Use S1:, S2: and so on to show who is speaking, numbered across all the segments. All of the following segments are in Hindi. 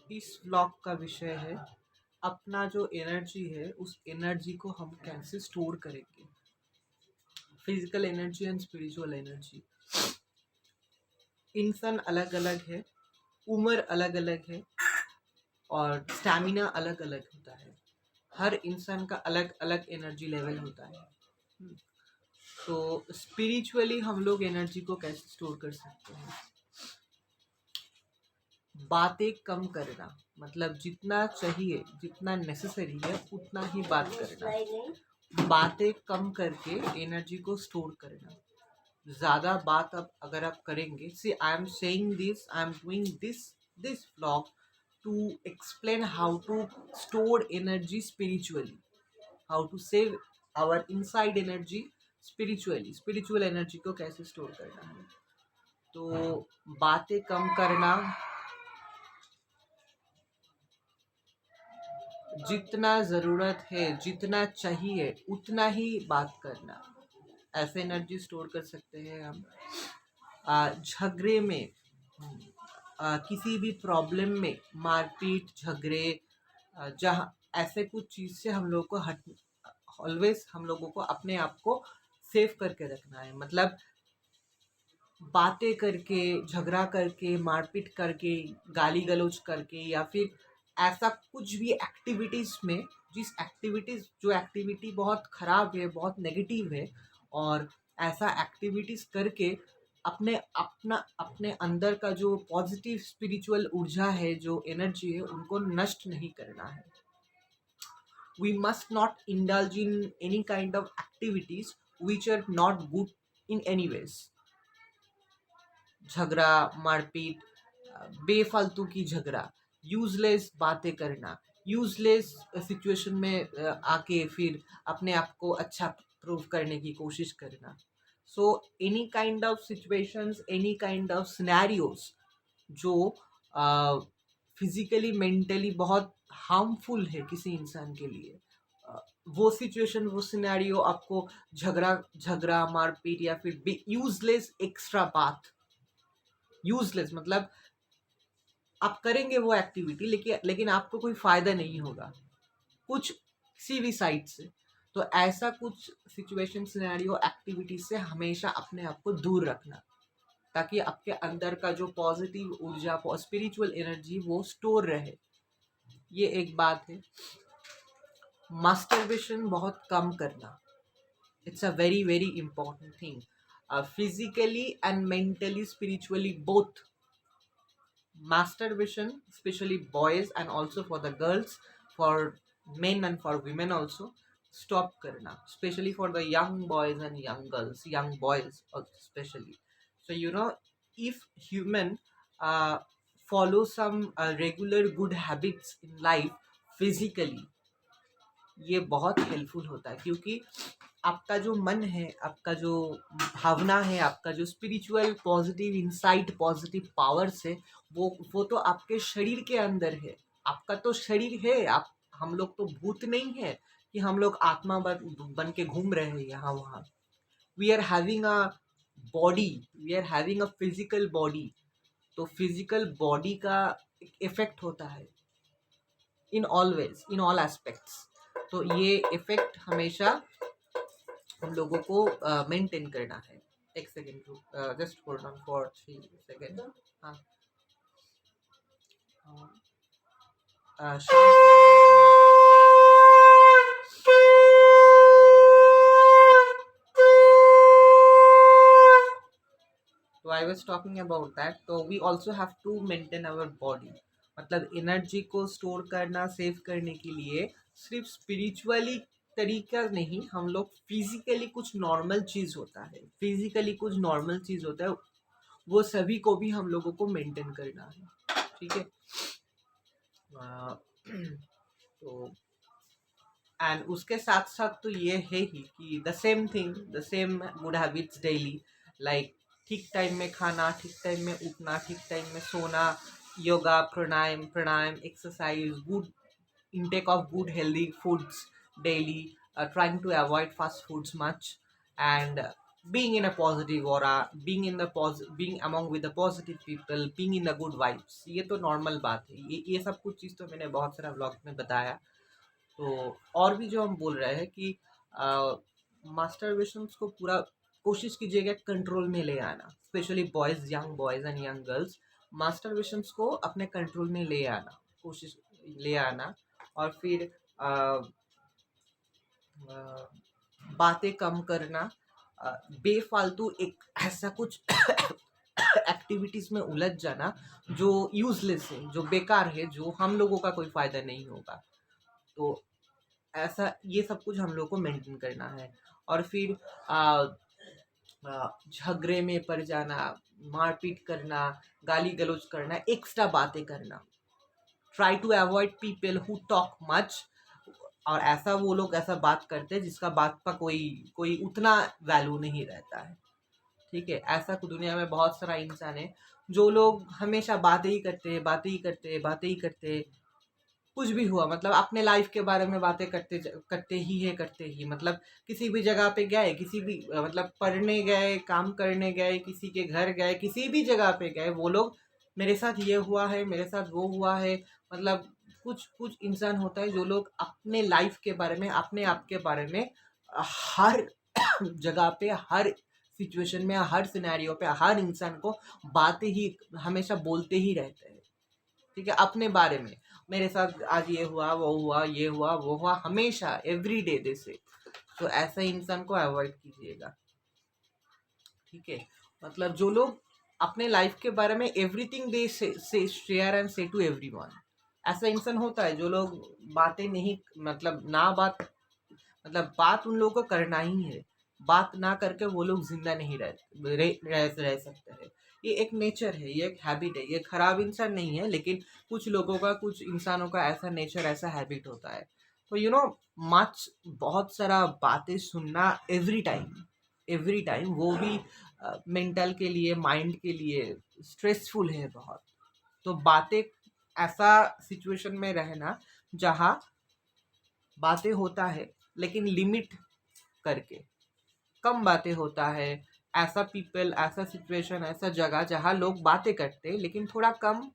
S1: इस व्लॉग का विषय है अपना जो एनर्जी है उस एनर्जी को हम कैसे स्टोर करेंगे। Physical energy and spiritual energy. इंसान अलग अलग है, उम्र अलग अलग है और स्टैमिना अलग अलग होता है। हर इंसान का अलग अलग एनर्जी लेवल होता है। तो स्पिरिचुअली हम लोग एनर्जी को कैसे स्टोर कर सकते हैं? बातें कम करना, मतलब जितना चाहिए जितना नेसेसरी है उतना ही बात करना। बातें कम करके एनर्जी को स्टोर करना। ज़्यादा बात अब अगर आप करेंगे, see I am saying this, I am doing this vlog to explain how to store energy spiritually, how to save our inside energy spiritually. Spiritual energy को कैसे स्टोर करना है। तो बातें कम करना, जितना ज़रूरत है जितना चाहिए उतना ही बात करना, ऐसे एनर्जी स्टोर कर सकते हैं हम। झगड़े में, किसी भी प्रॉब्लम में, मारपीट झगड़े, जहाँ ऐसे कुछ चीज़ से हम लोग को हट, ऑलवेज हम लोगों को अपने आप को सेव करके रखना है। मतलब बातें करके, झगड़ा करके, मारपीट करके, गाली गलौज करके, या फिर ऐसा कुछ भी एक्टिविटीज़ में, जो एक्टिविटी बहुत ख़राब है, बहुत नेगेटिव है, और ऐसा एक्टिविटीज़ करके अपने अंदर का जो पॉजिटिव स्पिरिचुअल ऊर्जा है, जो एनर्जी है, उनको नष्ट नहीं करना है। We must not indulge in any kind of activities which are not good in any ways. झगड़ा, मारपीट, बेफालतू की झगड़ा, यूजलेस बातें करना, यूजलेस सिचुएशन में आके फिर अपने आप को अच्छा प्रूव करने की कोशिश करना। So any kind of situations, any kind of scenarios जो फिजिकली मेंटली बहुत हार्मफुल है किसी इंसान के लिए, वो सिचुएशन, वो सिनेरियो आपको झगड़ा मारपीट या फिर यूजलेस एक्स्ट्रा बात, यूजलेस मतलब आप करेंगे वो एक्टिविटी लेकिन आपको कोई फायदा नहीं होगा कुछ किसी भी साइड से। तो ऐसा कुछ सिचुएशन, सिनेरियो, एक्टिविटी से हमेशा अपने आप को दूर रखना, ताकि आपके अंदर का जो पॉजिटिव ऊर्जा, स्पिरिचुअल एनर्जी, वो स्टोर रहे। ये एक बात है। मास्टरबेशन बहुत कम करना, it's a very very important thing. Physically and mentally, spiritually both. Masturbation, especially boys and also for the girls, for men and for women also, stop karna, especially for the young boys and young girls, young boys especially. So if human follow some regular good habits in life physically, ये बहुत हेल्पफुल होता है, क्योंकि आपका जो मन है, आपका जो भावना है, आपका जो spiritual positive insight, positive powers है, वो तो आपके शरीर के अंदर है। आपका तो शरीर है, आप, हम लोग तो भूत नहीं है कि हम लोग आत्मा बन के घूम रहे हैं यहाँ वहाँ। We are having a body, we are having a physical body. तो फिजिकल बॉडी का इफेक्ट होता है in all ways, in all aspects. तो ये इफेक्ट हमेशा हम लोगों को मेंटेन करना है। एक second, just hold on for 3 second. हाँ, तो I was talking about that. तो we also have to maintain our body. मतलब एनर्जी को स्टोर करना, सेव करने के लिए सिर्फ स्पिरिचुअली तरीका नहीं, हम लोग फिजिकली कुछ नॉर्मल चीज़ होता है, फिजिकली कुछ नॉर्मल चीज़ होता है, वो सभी को भी हम लोगों को मेंटेन करना है। ठीक है। तो एंड उसके साथ साथ तो ये है ही कि the same thing, the same good habits daily, like ठीक टाइम में खाना, ठीक टाइम में उठना, ठीक टाइम में सोना, yoga, pranayama, exercise, good intake of good healthy foods daily, trying to avoid fast foods much, and being in a positive aura, being among with the positive people, being in the good vibes, ये तो नॉर्मल बात है। ये सब कुछ चीज़ तो मैंने बहुत सारा व्लॉग में बताया। तो और भी जो हम बोल रहे हैं कि मास्टरबेशंस को पूरा कोशिश कीजिएगा कंट्रोल में ले आना, specially young boys and young girls. Masturbations को अपने कंट्रोल में ले आना, कोशिश ले आना। और फिर बातें कम करना, बेफालतू एक ऐसा कुछ एक्टिविटीज़ में उलझ जाना जो यूज़लेस है, जो बेकार है, जो हम लोगों का कोई फ़ायदा नहीं होगा। तो ऐसा ये सब कुछ हम लोग को मेंटेन करना है। और फिर झगड़े में पड़ जाना, मारपीट करना, गाली गलौज करना, एक्स्ट्रा बातें करना। Try to avoid people who talk much. और ऐसा वो लोग ऐसा बात करते हैं जिसका बात का कोई कोई उतना वैल्यू नहीं रहता है। ठीक है, ऐसा दुनिया में बहुत सारा इंसान है जो लोग हमेशा बातें ही करते हैं, बातें ही करते हैं, बातें ही करते हैं। कुछ भी हुआ मतलब अपने लाइफ के बारे में बातें करते ही मतलब किसी भी जगह पे गए, किसी भी मतलब पढ़ने गए, काम करने गए, किसी के घर गए, किसी भी जगह पे गए, वो लोग मेरे साथ ये हुआ है, मेरे साथ वो हुआ है। मतलब कुछ कुछ इंसान होता है जो लोग अपने लाइफ के बारे में, अपने आप के बारे में हर जगह पे, हर सिचुएशन में, हर सिनेरियो पे, हर इंसान को बातें ही हमेशा बोलते ही रहते हैं। ठीक है, अपने बारे में, मेरे साथ आज ये हुआ, वो हुआ, ये हुआ, वो हुआ, हमेशा एवरी डे दे से। तो ऐसा इंसान को अवॉइड कीजिएगा। ठीक है, मतलब जो लोग अपने लाइफ के बारे में एवरीथिंग दे से शेयर एंड से टू एवरीवन, ऐसा इंसान होता है जो लोग बातें नहीं, मतलब ना बात, मतलब बात उन लोगों को करना ही है। बात ना करके वो लोग जिंदा नहीं रह सकते हैं। ये एक नेचर है, ये एक हैबिट है। ये खराब इंसान नहीं है, लेकिन कुछ लोगों का, कुछ इंसानों का ऐसा नेचर, ऐसा हैबिट होता है। तो मच बहुत सारा बातें सुनना एवरी टाइम वो भी मेंटल के लिए, माइंड के लिए स्ट्रेसफुल है बहुत। तो बातें, ऐसा सिचुएशन में रहना जहाँ बातें होता है लेकिन लिमिट करके, कम बातें होता है। ऐसा पीपल, ऐसा सिचुएशन, ऐसा जगह जहाँ लोग बातें करते हैं लेकिन थोड़ा कम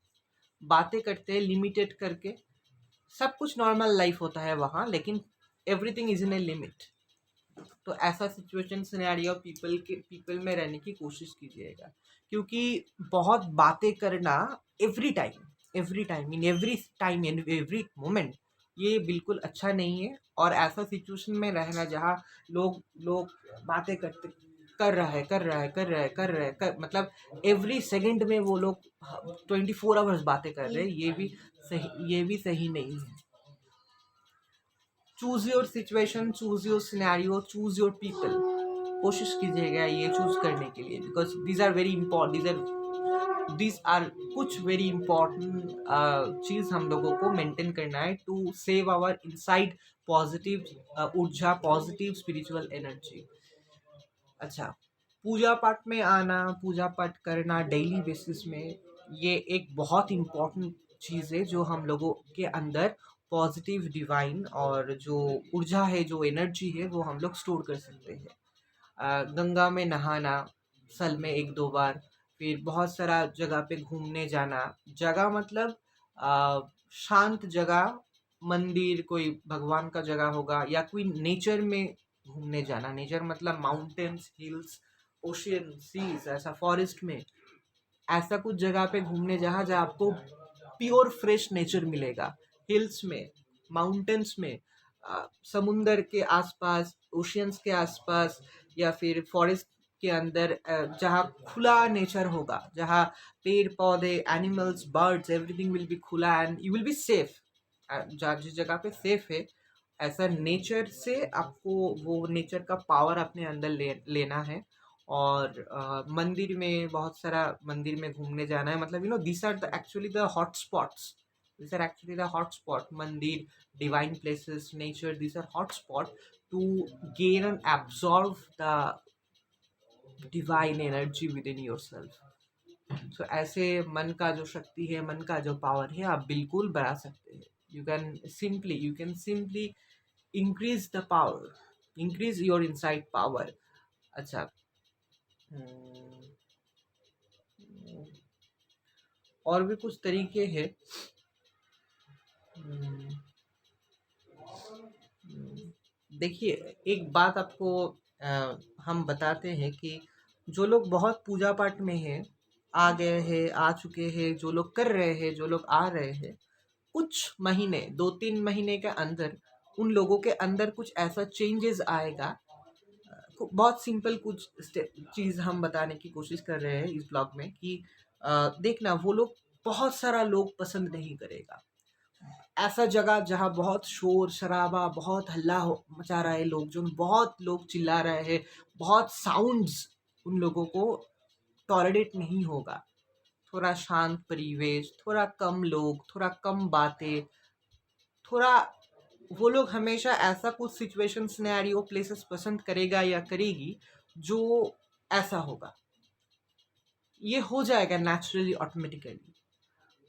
S1: बातें करते हैं, लिमिटेड करके। सब कुछ नॉर्मल लाइफ होता है वहाँ, लेकिन everything is in a limit. तो ऐसा सिचुएशन, सिनेरियो, पीपल में रहने की कोशिश कीजिएगा। क्योंकि बहुत बातें करना every time in every moment, ये बिल्कुल अच्छा नहीं है। और ऐसा सिचुएशन में रहना जहाँ लोग लोग बातें करते, मतलब एवरी सेकंड में वो लोग 24 आवर्स बातें कर रहे हैं, ये भी सही नहीं है। Choose your situation, choose your scenario, choose your people. कोशिश कीजिएगा ये चूज करने के लिए, because these are very important, these are कुछ वेरी इंपॉर्टेंट चीज हम लोगों को मेंटेन करना है to save our inside positive ऊर्जा, पॉजिटिव स्पिरिचुअल एनर्जी। अच्छा, पूजा पाठ में आना, पूजा पाठ करना डेली बेसिस में, ये एक बहुत इम्पोर्टेंट चीज़ है जो हम लोगों के अंदर पॉजिटिव, डिवाइन और जो ऊर्जा है, जो एनर्जी है, वो हम लोग स्टोर कर सकते हैं। गंगा में नहाना साल में 1-2 बार, फिर बहुत सारा जगह पे घूमने जाना। जगह मतलब शांत जगह, मंदिर, कोई भगवान का जगह होगा, या कोई नेचर में घूमने जाना। नेचर मतलब माउंटेन्स, हिल्स, ओशियन, सीज, ऐसा फॉरेस्ट में, ऐसा कुछ जगह पे घूमने जहाँ जहाँ आपको प्योर फ्रेश नेचर मिलेगा। हिल्स में, माउंटेन्स में, समुंदर के आसपास, ओशियंस के आसपास, या फिर फॉरेस्ट के अंदर, जहाँ खुला नेचर होगा, जहाँ पेड़ पौधे, animals, birds, everything will be खुला and you will be safe. जहाँ जिस जगह पे सेफ है, ऐसा नेचर से आपको वो नेचर का पावर अपने अंदर लेना है। और मंदिर में, बहुत सारा मंदिर में घूमने जाना है। मतलब this are the actually the hot spots, these are actually the hot spot. Mandir, divine places, nature, these are hot spot to gain and absorb the divine energy within yourself. So ऐसे मन का जो शक्ति है, मन का जो पावर है, आप बिल्कुल बढ़ा सकते हैं। you can simply increase the power, increase your inside power. अच्छा, हम्म, और भी कुछ तरीके हैं। हम्म, देखिए, एक बात आपको हम बताते हैं कि जो लोग बहुत पूजा पाठ में हैं, आ गए हैं, आ चुके हैं, जो लोग कर रहे हैं, जो लोग आ रहे हैं, कुछ महीने, 2-3 महीने के अंदर उन लोगों के अंदर कुछ ऐसा चेंजेस आएगा। बहुत सिंपल कुछ चीज़ हम बताने की कोशिश कर रहे हैं इस ब्लॉग में कि देखना, वो लोग, बहुत सारा लोग पसंद नहीं करेगा। ऐसा जगह जहाँ बहुत शोर शराबा, बहुत हल्ला मचा रहा है, लोग जो बहुत लोग चिल्ला रहे हैं, बहुत साउंड्स, उन लोगों को टॉलरेट नहीं होगा। थोड़ा शांत परिवेश, थोड़ा कम लोग, थोड़ा कम बातें, थोड़ा, वो लोग हमेशा ऐसा कुछ सिचुएशन, सिनेरियो, प्लेसेस पसंद करेगा या करेगी जो ऐसा होगा। ये हो जाएगा नेचुरली, ऑटोमेटिकली।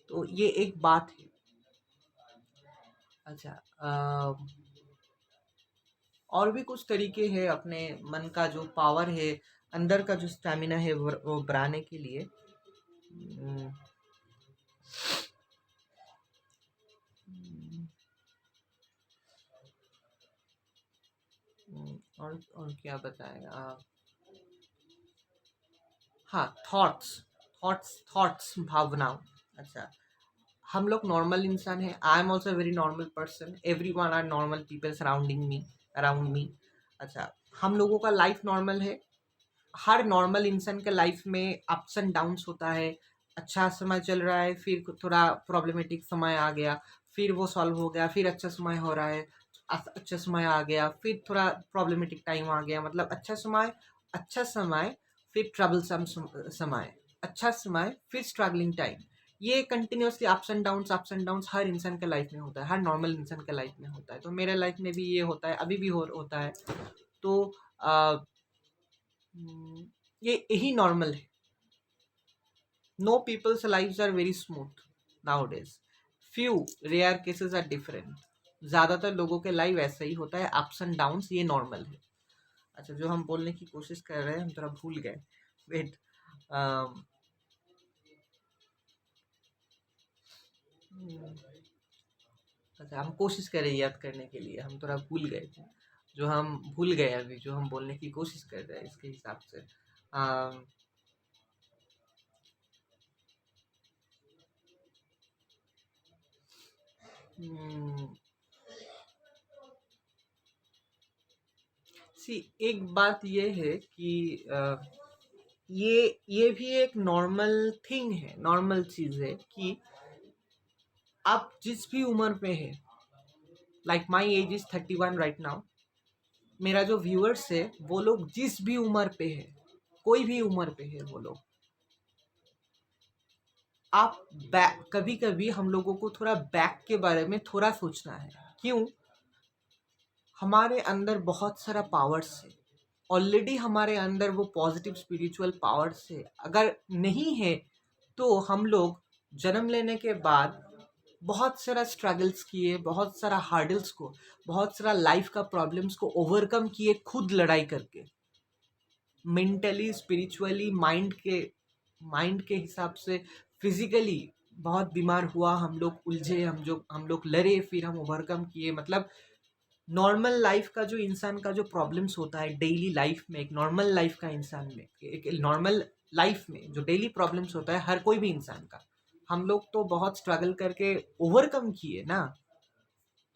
S1: तो ये एक बात है। अच्छा, और भी कुछ तरीके हैं अपने मन का जो पावर है, अंदर का जो स्टैमिना है, वो बढ़ाने के लिए। हम्म, और क्या बताएगा। हाँ, थॉट्स, थॉट्स भावनाओं। अच्छा, हम लोग नॉर्मल इंसान हैं। I am also very normal person, everyone are normal people surrounding me, around me. अच्छा, हम लोगों का लाइफ नॉर्मल है। हर नॉर्मल इंसान के लाइफ में अप्स एंड डाउन्स होता है। अच्छा समय चल रहा है, फिर थोड़ा प्रॉब्लमेटिक समय आ गया, फिर वो सॉल्व हो गया, फिर अच्छा समय हो रहा है, अच्छा समय आ गया, फिर थोड़ा प्रॉब्लमेटिक टाइम आ गया, मतलब अच्छा समय, फिर ट्रबलसम समय, अच्छा समय, फिर स्ट्रगलिंग टाइम। ये कंटिन्यूसली अप्स एंड डाउन्स हर इंसान के लाइफ में होता है, हर नॉर्मल इंसान के लाइफ में होता है। तो मेरे लाइफ में भी ये होता है, अभी भी होता है। तो आ, ये यही नॉर्मल है। No people's lives are very smooth nowadays, few rare cases are different. ज्यादातर लोगों के लाइफ ऐसा ही होता है, अप्स एंड डाउन्स, ये नॉर्मल है। अच्छा, जो हम बोलने की कोशिश कर रहे हैं, हम थोड़ा भूल गए। वेट, अच्छा, हम कोशिश कर रहे हैं याद करने के लिए, हम थोड़ा भूल गए थे। जो हम भूल गए अभी, जो हम बोलने की कोशिश कर रहे हैं, इसके हिसाब से। अम, हम्म, सी, एक बात ये है कि ये भी एक नॉर्मल थिंग है, नॉर्मल चीज है कि आप जिस भी उम्र पे है, like my age is 31 right now. मेरा जो व्यूअर्स है, वो लोग जिस भी उम्र पे है, कोई भी उम्र पे है वो लोग, आप बैक, कभी कभी हम लोगों को थोड़ा बैक के बारे में थोड़ा सोचना है। क्यों? हमारे अंदर बहुत सारा पावर्स है, ऑलरेडी हमारे अंदर वो पॉजिटिव स्पिरिचुअल पावर्स है। अगर नहीं है तो हम लोग जन्म लेने के बाद बहुत सारा स्ट्रगल्स किए, बहुत सारा हार्डल्स को, बहुत सारा लाइफ का प्रॉब्लम्स को ओवरकम किए, खुद लड़ाई करके, मेंटली, स्पिरिचुअली, माइंड के हिसाब से, फिजिकली बहुत बीमार हुआ हम लोग, उलझे हम लोग लड़े, फिर हम ओवरकम किए। मतलब नॉर्मल लाइफ का जो इंसान का जो प्रॉब्लम्स होता है डेली लाइफ में, एक नॉर्मल लाइफ का इंसान में, एक नॉर्मल लाइफ में जो डेली प्रॉब्लम्स होता है हर कोई भी इंसान का, हम लोग तो बहुत स्ट्रगल करके ओवरकम किए ना।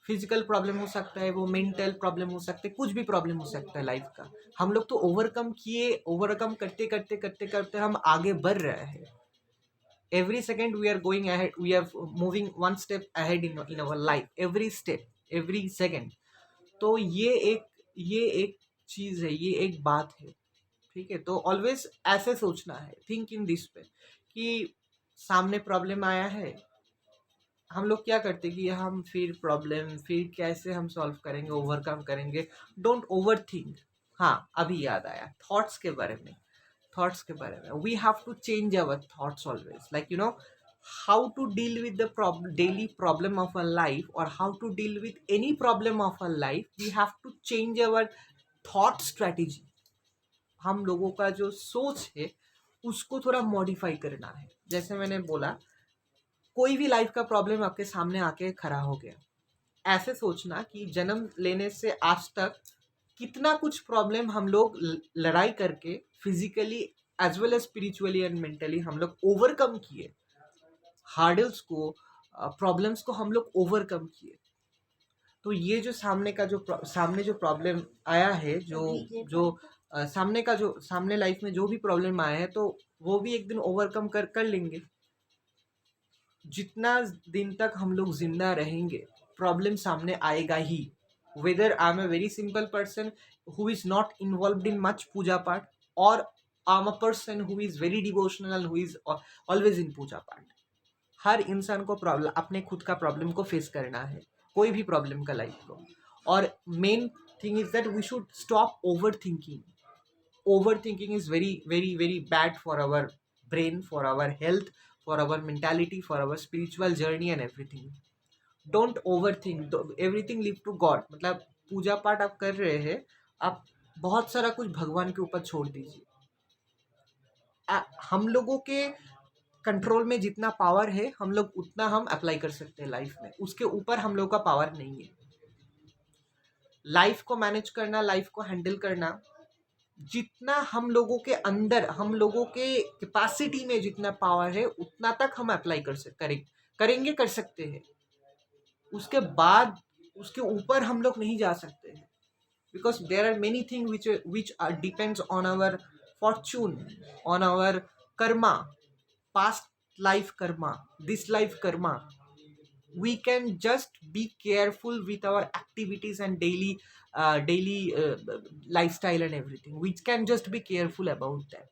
S1: फिजिकल प्रॉब्लम हो सकता है, वो मेंटल प्रॉब्लम हो सकते है, कुछ भी प्रॉब्लम हो सकता है लाइफ का, हम लोग तो ओवरकम किए। ओवरकम करते करते करते करते हम आगे बढ़ रहे हैं। Every second we are going ahead, we are moving one step ahead in our life, every step, every second. तो ये एक चीज है, ये एक बात है। ठीक है, तो ऑलवेज ऐसे सोचना है, थिंक इन दिस पे कि सामने प्रॉब्लम आया है, हम लोग क्या करते कि हम फिर प्रॉब्लम, फिर कैसे हम सॉल्व करेंगे, ओवरकम करेंगे। Don't over think. हाँ, अभी याद आया थॉट्स के बारे में। थॉट्स के बारे में, we have to change our thoughts always, like how to deal with the daily problem of our life, or how to deal with any problem of our life, we have to change our thought strategy. हम लोगों का जो सोच है उसको थोड़ा मॉडिफाई करना है। जैसे मैंने बोला, कोई भी लाइफ का प्रॉब्लम आपके सामने आके खड़ा हो गया, ऐसे सोचना कि जन्म लेने से आज तक कितना कुछ प्रॉब्लम हम लोग लड़ाई करके physically as well as spiritually and mentally हम लोग ओवरकम किए, हार्डल्स को, प्रॉब्लम्स को हम लोग ओवरकम किए। तो ये जो सामने जो प्रॉब्लम आया है, जो सामने लाइफ में जो भी प्रॉब्लम आया है, तो वो भी एक दिन ओवरकम कर लेंगे। जितना दिन तक हम लोग जिंदा रहेंगे प्रॉब्लम सामने आएगा ही। Whether I am a very simple person who is not involved in much puja path, और I am a person who is very devotional, who is always in puja path. हर इंसान को प्रॉब्लम, अपने खुद का प्रॉब्लम को फेस करना है, कोई भी प्रॉब्लम का लाइफ को। और main thing is that we should stop overthinking. Overthinking is very very very bad for our brain, for our health, for our mentality, for our spiritual journey and everything. Don't overthink, everything leave to God। मतलब पूजा पाठ आप कर रहे हैं, आप बहुत सारा कुछ भगवान के ऊपर छोड़ दीजिए। हम लोगों के कंट्रोल में जितना पावर है हम लोग उतना हम अप्लाई कर सकते हैं लाइफ में, उसके ऊपर हम लोग का पावर नहीं है। लाइफ को मैनेज करना, लाइफ को हैंडल करना, जितना हम लोगों के अंदर, हम लोगों के कैपेसिटी में जितना पावर है उतना तक हम अप्लाई करेंगे, कर सकते हैं। उसके बाद उसके ऊपर हम लोग नहीं जा सकते हैं, because there are many thing which depends on our fortune, on our karma, past life karma, this life karma. We can just be careful with our activities and daily lifestyle and everything. We can just be careful about that.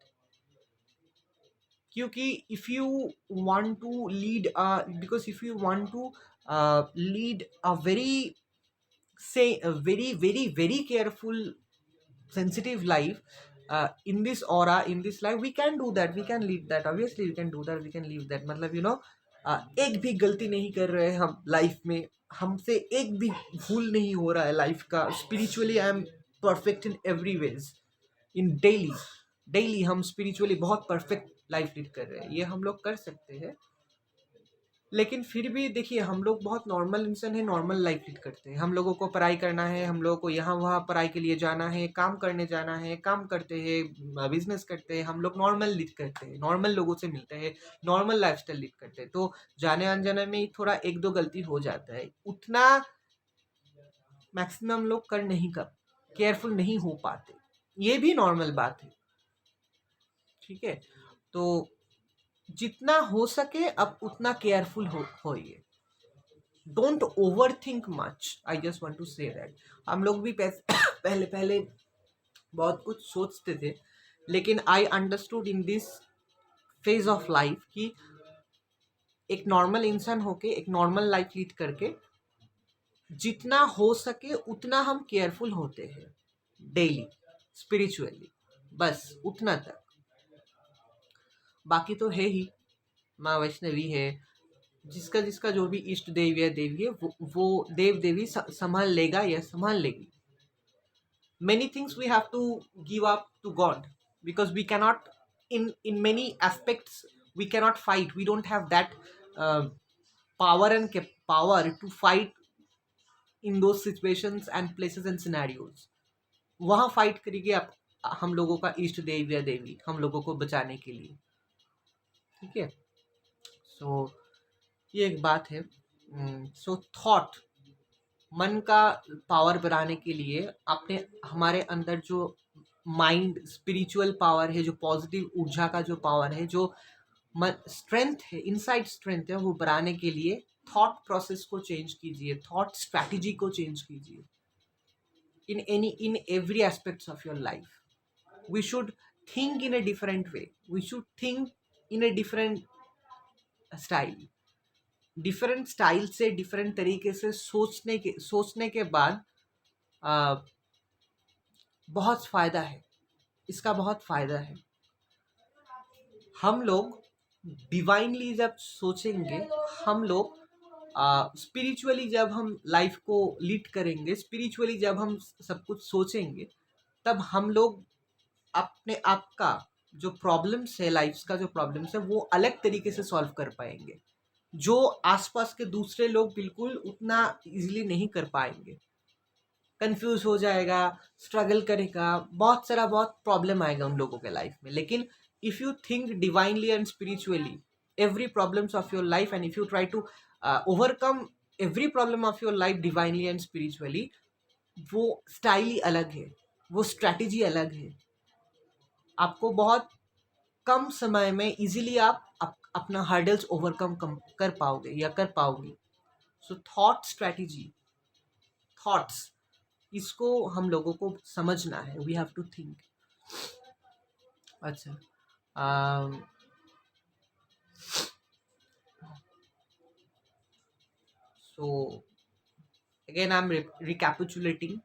S1: क्योंकि if you want to lead because if you want to lead a very, say a very very very careful sensitive life in this aura, in this life, we can do that, we can lead that, obviously we can do that, we can leave that। मतलब एक भी गलती नहीं कर रहे हैं हम लाइफ में, हमसे एक भी भूल नहीं हो रहा है लाइफ का। Spiritually I am perfect in every ways, in daily हम स्पिरिचुअली बहुत परफेक्ट लाइफ लीड कर रहे हैं, ये हम लोग कर सकते हैं। लेकिन फिर भी देखिए, हम लोग बहुत नॉर्मल इंसान है, नॉर्मल लाइफ लीड करते हैं। हम लोगों को पढ़ाई करना है, हम लोगों को यहाँ वहाँ पढ़ाई के लिए जाना है, काम करने जाना है, काम करते हैं, बिजनेस करते हैं, हम लोग नॉर्मल लीड करते हैं, नॉर्मल लोगों से मिलते हैं, नॉर्मल लाइफस्टाइल लीड करते हैं। तो जाने अनजाने में थोड़ा एक दो गलती हो जाता है, उतना मैक्सिमम लोग कर नहीं, कर केयरफुल नहीं हो पाते, ये भी नॉर्मल बात है। ठीक है, तो जितना हो सके अब उतना केयरफुल होइए। Don't overthink much, I just want to say that. हम लोग भी पहले पहले बहुत कुछ सोचते थे, लेकिन I understood in this phase of life कि एक नॉर्मल इंसान होके, एक नॉर्मल लाइफ लीड करके, जितना हो सके उतना हम केयरफुल होते हैं डेली स्पिरिचुअली, बस उतना तक। बाकी तो है ही, माँ वैष्णवी है, जिसका जिसका जो भी इष्ट देवी है वो देव देवी संभाल लेगा या संभाल लेगी। Many things we have to give up to God, because we cannot, in many aspects we cannot fight, we don't have that power and power to fight in those situations and places and scenarios। वहाँ फाइट करेंगे आप, हम लोगों का इष्ट देव या देवी हम लोगों को बचाने के लिए। ठीक है, सो ये एक बात है। सो थॉट, मन का पावर बढ़ाने के लिए अपने, हमारे अंदर जो माइंड स्पिरिचुअल पावर है, जो पॉजिटिव ऊर्जा का जो पावर है, जो स्ट्रेंथ है, इनसाइड स्ट्रेंथ है, वो बढ़ाने के लिए थॉट प्रोसेस को चेंज कीजिए, थॉट स्ट्रैटेजी को चेंज कीजिए। in every aspects of your life we should think in a different way, we should think in a different style. Different style से, डिफरेंट तरीके से सोचने के बाद बहुत फ़ायदा है, इसका बहुत फ़ायदा है। हम लोग डिवाइनली जब सोचेंगे, हम लोग स्पिरिचुअली जब हम लाइफ को लीड करेंगे, स्पिरिचुअली जब हम सब कुछ सोचेंगे, तब हम लोग अपने आप का जो प्रॉब्लम्स है, लाइफ का जो प्रॉब्लम्स है, वो अलग तरीके से सॉल्व कर पाएंगे, जो आसपास के दूसरे लोग बिल्कुल उतना इजीली नहीं कर पाएंगे। कंफ्यूज हो जाएगा, स्ट्रगल करेगा, बहुत प्रॉब्लम आएगा उन लोगों के लाइफ में। लेकिन if you think divinely and spiritually every problems of your life, and if you try to overcome every problem of your life divinely and spiritually, वो स्टाइल ही अलग है, वो स्ट्रैटेजी अलग है। आपको बहुत कम समय में इजीली अपना हर्डल्स ओवरकम कर पाओगे या कर पाओगी। सो थॉट स्ट्रैटेजी, थॉट्स, इसको हम लोगों को समझना है। We have to think. अच्छा, so again I am recapitulating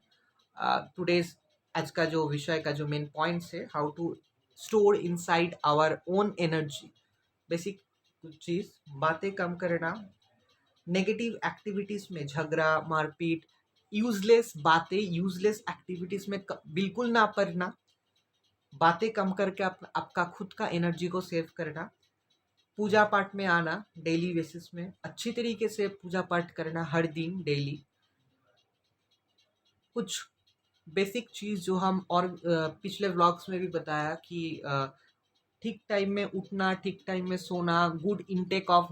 S1: today's, आज का जो विषय का जो मेन पॉइंट्स है, how to store inside our own energy. Basic कुछ चीज़, बातें कम करना, नेगेटिव एक्टिविटीज़ में झगड़ा मारपीट, यूजलेस बातें, यूजलेस एक्टिविटीज़ में बिल्कुल ना पड़ना, बातें कम करके आपका खुद का एनर्जी को सेव करना, पूजा पाठ में आना डेली बेसिस में, अच्छी तरीके से पूजा पाठ करना हर दिन डेली। कुछ बेसिक चीज़ जो हम और पिछले व्लॉग्स में भी बताया कि ठीक टाइम में उठना, ठीक टाइम में सोना, good intake of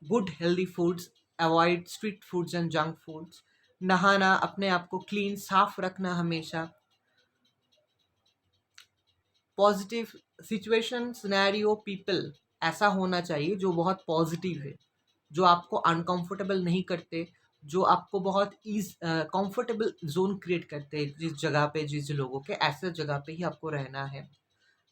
S1: good healthy foods, avoid street foods and junk foods, नहाना, अपने आप को क्लीन साफ रखना हमेशा, पॉजिटिव सिचुएशन सिनेरियो पीपल ऐसा होना चाहिए जो बहुत पॉजिटिव है, जो आपको अनकंफर्टेबल नहीं करते, जो आपको बहुत कंफर्टेबल जोन क्रिएट करते हैं। जिस जगह पे, जिस लोगों के, ऐसे जगह पे ही आपको रहना है।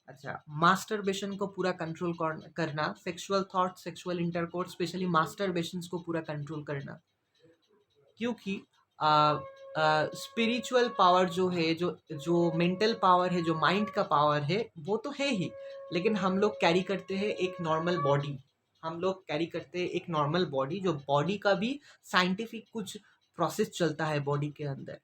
S1: अच्छा, मास्टरबेशन को पूरा कंट्रोल करना, sexual thought, sexual intercourse, specially masturbation को पूरा कंट्रोल करना, क्योंकि स्पिरिचुअल पावर जो है, जो जो मेंटल पावर है, जो माइंड का पावर है, वो तो है ही, लेकिन हम लोग कैरी करते हैं एक नॉर्मल बॉडी, हम लोग कैरी करते हैं एक नॉर्मल बॉडी, जो बॉडी का भी साइंटिफिक कुछ प्रोसेस चलता है बॉडी के अंदर।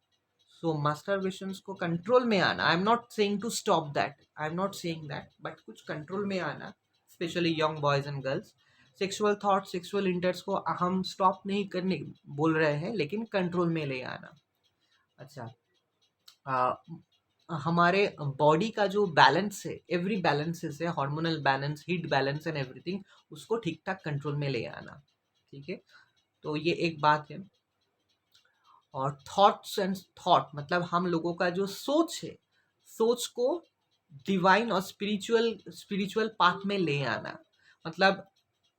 S1: सो मास्टरबेशंस को कंट्रोल में आना, I am not saying to stop that, I am not saying that, but कुछ कंट्रोल में आना, specially young boys and girls. Sexual thought, sexual interest को हम स्टॉप नहीं करने बोल रहे हैं, लेकिन कंट्रोल में ले आना। अच्छा, आ, हमारे बॉडी का जो बैलेंस है, एवरी बैलेंसेस है, hormonal balance, heat balance and everything, उसको ठीक ठाक कंट्रोल में ले आना। ठीक है, तो ये एक बात है। और थॉट्स एंड थॉट मतलब हम लोगों का जो सोच है, सोच को डिवाइन और स्पिरिचुअल पाथ में ले आना। मतलब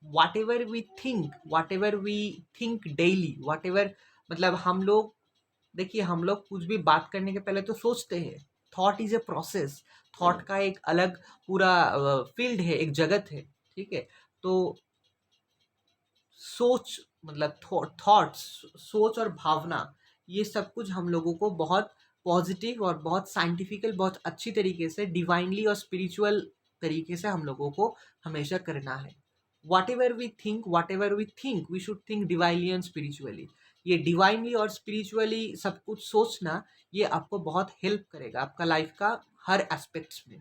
S1: whatever we think daily, whatever, मतलब हम लोग, देखिए हम लोग कुछ भी बात करने के पहले तो सोचते हैं। Thought is a process, thought का एक अलग पूरा फील्ड है, एक जगत है। ठीक है, तो सोच मतलब थॉट्स, सोच और भावना, ये सब कुछ हम लोगों को बहुत पॉजिटिव और बहुत साइंटिफिकल, बहुत अच्छी तरीके से, डिवाइनली और स्पिरिचुअल तरीके से हम लोगों को हमेशा करना है। Whatever we think we should think divinely and spiritually. ये डिवाइनली और स्पिरिचुअली सब कुछ सोचना, ये आपको बहुत हेल्प करेगा आपका लाइफ का हर एस्पेक्ट्स में,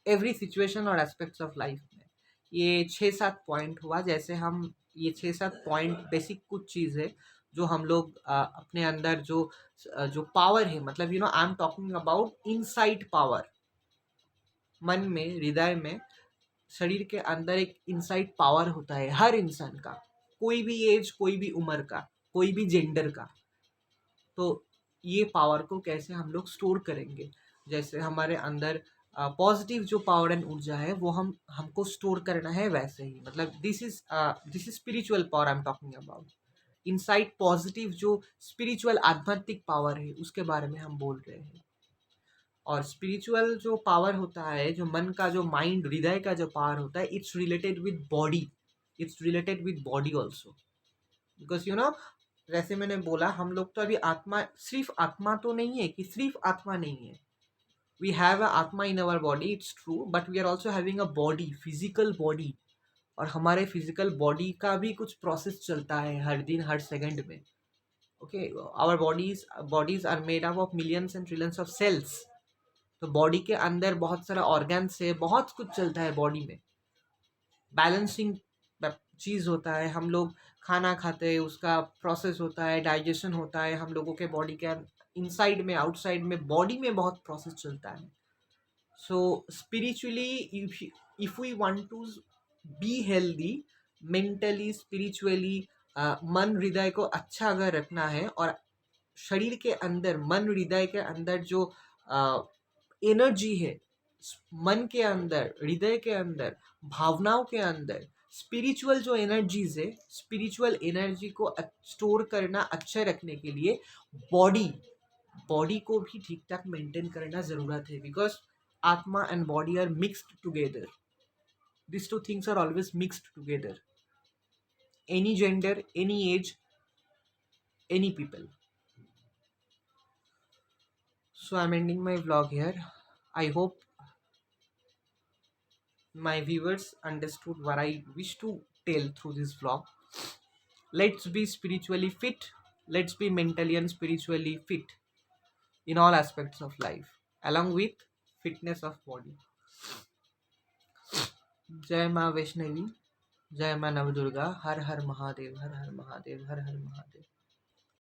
S1: एवरी सिचुएशन और एस्पेक्ट्स ऑफ लाइफ में। ये 6-7 पॉइंट हुआ, जैसे हम ये 6-7 पॉइंट बेसिक कुछ चीज़ है जो हम लोग अपने अंदर जो पावर है, मतलब I am talking about inside power. मन में, हृदय में, शरीर के अंदर एक इनसाइड पावर होता है हर इंसान का, कोई भी एज, कोई भी उम्र का, कोई भी जेंडर का। तो ये पावर को कैसे हम लोग स्टोर करेंगे, जैसे हमारे अंदर पॉजिटिव जो पावर एंड ऊर्जा है वो हमको स्टोर करना है, वैसे ही मतलब this is spiritual power I am talking about. Inside positive जो स्पिरिचुअल आध्यात्मिक पावर है, उसके बारे में हम बोल रहे हैं। और स्पिरिचुअल जो पावर होता है, जो मन का, जो माइंड, हृदय का जो पावर होता है, it's related with body, it's related with body also. Because जैसे मैंने बोला, हम लोग तो अभी आत्मा, सिर्फ आत्मा तो नहीं है कि सिर्फ आत्मा नहीं है। We have a atma in our body, it's true, but we are also having a body, physical body. और हमारे फिजिकल बॉडी का भी कुछ प्रोसेस चलता है हर दिन, हर सेकंड में। Okay, our bodies are made up of millions and trillions of cells. तो बॉडी के अंदर बहुत सारा ऑर्गन्स है, बहुत कुछ चलता है बॉडी में, बैलेंसिंग चीज़ होता है। हम लोग खाना खाते हैं, उसका प्रोसेस होता है, डाइजेशन होता है, हम लोगों के बॉडी के इनसाइड में आउटसाइड में बॉडी में बहुत प्रोसेस चलता है। So spiritually if we want to be healthy mentally spiritually, मन हृदय को अच्छा अगर रखना है, और शरीर के अंदर मन हृदय के अंदर जो एनर्जी है, मन के अंदर हृदय के अंदर भावनाओं के अंदर स्पिरिचुअल जो एनर्जीज है, स्पिरिचुअल एनर्जी को स्टोर करना, अच्छे रखने के लिए बॉडी बॉडी को भी ठीक ठाक मेंटेन करना ज़रूरत है, because atma and body are mixed together. These two things are always mixed together. Any gender, any age, any people. So I'm ending my vlog here. I hope my viewers understood what I wish to tell through this vlog. Let's be spiritually fit. Let's be mentally and spiritually fit in all aspects of life, along with fitness of body. जय माँ वैष्णवी, जय माँ नवदुर्गा, हर हर महादेव, हर हर महादेव, हर हर महादेव.